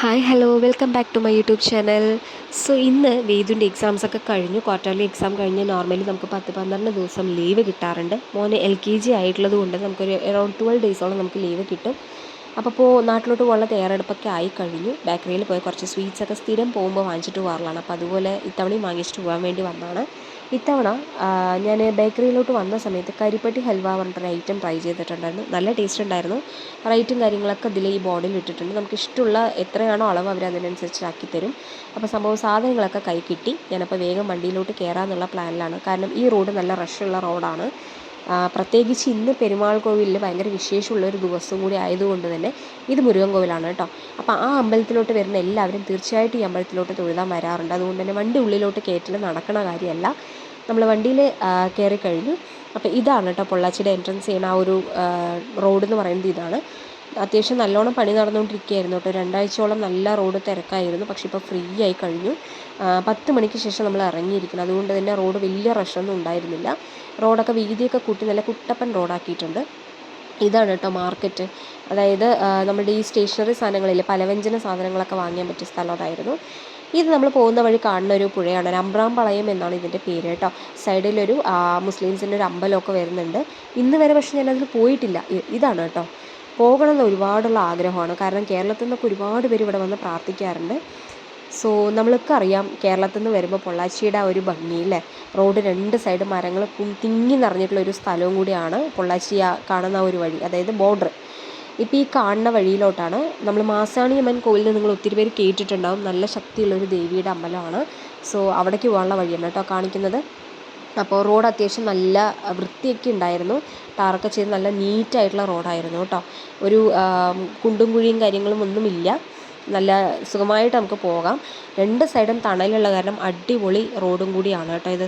Hi hello welcome back to my YouTube channel. So ഇന്ന് വേദുവിൻ്റെ എക്സാംസൊക്കെ കഴിഞ്ഞു. ക്വാർട്ടർലി എക്സാം കഴിഞ്ഞ് നോർമലി നമുക്ക് 10-12 ദിവസം ലീവ് കിട്ടാറുണ്ട്. മോന് LKG ആയിട്ടുള്ളത് കൊണ്ട് നമുക്കൊരു അറൗണ്ട് 12 ഡേയ്സോളം നമുക്ക് ലീവ് കിട്ടും. അപ്പോൾ നാട്ടിലോട്ട് പോകാനുള്ള തയ്യാറെടുപ്പൊക്കെ ആയി കഴിഞ്ഞു. ബേക്കറിയിൽ പോയി കുറച്ച് സ്വീറ്റ്സൊക്കെ സ്ഥിരം പോകുമ്പോൾ വാങ്ങിച്ചിട്ട് പോകാറുള്ളതാണ്. അപ്പോൾ അതുപോലെ ഇത്തവണയും വാങ്ങിച്ചിട്ട് പോകാൻ വേണ്ടി വന്നതാണ്. ഇത്തവണ ഞാൻ ബേക്കറിയിലോട്ട് വന്ന സമയത്ത് കരിപ്പട്ടി ഹൽവ പറഞ്ഞിട്ടൊരു ഐറ്റം ട്രൈ ചെയ്തിട്ടുണ്ടായിരുന്നു. നല്ല ടേസ്റ്റ് ഉണ്ടായിരുന്നു. റേറ്റും കാര്യങ്ങളൊക്കെ ഇതിൽ ഈ ബോർഡിൽ ഇട്ടിട്ടുണ്ട്. നമുക്ക് ഇഷ്ടമുള്ള എത്രയാണോ അളവ് അവർ അതിനനുസരിച്ച് ആക്കി തരും. അപ്പോൾ സംഭവം സാധനങ്ങളൊക്കെ കൈ കിട്ടി. ഞാനപ്പോൾ വേഗം വണ്ടിയിലോട്ട് കയറാമെന്നുള്ള പ്ലാനിലാണ്. കാരണം ഈ റോഡ് നല്ല റഷുള്ള റോഡാണ്. പ്രത്യേകിച്ച് ഇന്ന് പെരുമാൾ കോവിലിൽ ഭയങ്കര വിശേഷമുള്ളൊരു ദിവസം കൂടി ആയതുകൊണ്ട് തന്നെ ഇത് മുരുകൻ കോവിലാണ് കേട്ടോ. അപ്പോൾ ആ അമ്പലത്തിലോട്ട് വരുന്ന എല്ലാവരും തീർച്ചയായിട്ടും ഈ അമ്പലത്തിലോട്ട് തൊഴുതാൻ വരാറുണ്ട്. അതുകൊണ്ട് തന്നെ വണ്ടി ഉള്ളിലോട്ട് കയറ്റൽ നടക്കണ കാര്യമല്ല. നമ്മൾ വണ്ടിയിൽ കയറി കഴിഞ്ഞു. അപ്പോൾ ഇതാണ് കേട്ടോ പൊള്ളാച്ചിയുടെ എൻട്രൻസ് ചെയ്യുന്ന ആ ഒരു റോഡ് എന്ന് പറയുന്നത് ഇതാണ്. അത്യാവശ്യം നല്ലോണം പണി നടന്നുകൊണ്ടിരിക്കുകയായിരുന്നു കേട്ടോ. 2 ആഴ്ചയോളം നല്ല റോഡ് തിരക്കായിരുന്നു. പക്ഷേ ഇപ്പോൾ ഫ്രീ ആയി കഴിഞ്ഞു. 10 മണിക്ക് ശേഷം നമ്മൾ ഇറങ്ങിയിരിക്കണം. അതുകൊണ്ട് തന്നെ റോഡ് വലിയ റഷൊന്നും ഉണ്ടായിരുന്നില്ല. റോഡൊക്കെ വീതിയൊക്കെ കൂട്ടി നല്ല കുട്ടപ്പൻ റോഡാക്കിയിട്ടുണ്ട്. ഇതാണ് കേട്ടോ മാർക്കറ്റ്. അതായത് നമ്മുടെ ഈ സ്റ്റേഷനറി സാധനങ്ങളില്ലേ, പലവ്യഞ്ജന സാധനങ്ങളൊക്കെ വാങ്ങിയാൻ പറ്റിയ സ്ഥലം അതായിരുന്നു. ഇത് നമ്മൾ പോകുന്ന വഴി കാണുന്ന ഒരു പുഴയാണ്. രമ്പ്രാംപളയം എന്നാണ് ഇതിൻ്റെ പേര് കേട്ടോ. സൈഡിലൊരു മുസ്ലിംസിൻ്റെ ഒരു അമ്പലമൊക്കെ വരുന്നുണ്ട്. ഇന്ന് വരെ പക്ഷേ ഞാനതിൽ പോയിട്ടില്ല. ഇതാണ് കേട്ടോ. പോകണമെന്ന് ഒരുപാടുള്ള ആഗ്രഹമാണ്. കാരണം കേരളത്തിൽ നിന്നൊക്കെ ഒരുപാട് പേര് ഇവിടെ വന്ന് പ്രാർത്ഥിക്കാറുണ്ട്. സോ നമ്മൾക്ക് അറിയാം കേരളത്തിൽ നിന്ന് വരുമ്പോൾ പൊള്ളാച്ചിയുടെ ആ ഒരു ഭംഗി അല്ലേ. റോഡ് 2 സൈഡ് മരങ്ങൾ തിങ്ങി നിറഞ്ഞിട്ടുള്ള ഒരു സ്ഥലവും കൂടിയാണ് പൊള്ളാച്ചി കാണുന്ന ഒരു വഴി, അതായത് ബോർഡർ. ഇപ്പോൾ ഈ കാണുന്ന വഴിയിലോട്ടാണ് നമ്മൾ മാസാണിയമ്മൻ കോവിലിൽ നിങ്ങൾ ഒത്തിരി പേര് കേട്ടിട്ടുണ്ടാവും. നല്ല ശക്തിയുള്ളൊരു ദേവിയുടെ അമ്പലമാണ്. സോ അവിടേക്ക് പോകാനുള്ള വഴിയാണ് കേട്ടോ കാണിക്കുന്നത്. അപ്പോൾ റോഡ് അത്യാവശ്യം നല്ല വൃത്തിയൊക്കെ ഉണ്ടായിരുന്നു. ടാറൊക്കെ ചെയ്ത് നല്ല നീറ്റായിട്ടുള്ള റോഡായിരുന്നു കേട്ടോ. ഒരു കുണ്ടും കുഴിയും കാര്യങ്ങളും ഒന്നുമില്ല. നല്ല സുഖമായിട്ട് നമുക്ക് പോകാം. 2 സൈഡും തണലുള്ള കാരണം അടിപൊളി റോഡും കൂടിയാണ് കേട്ടോ ഇത്.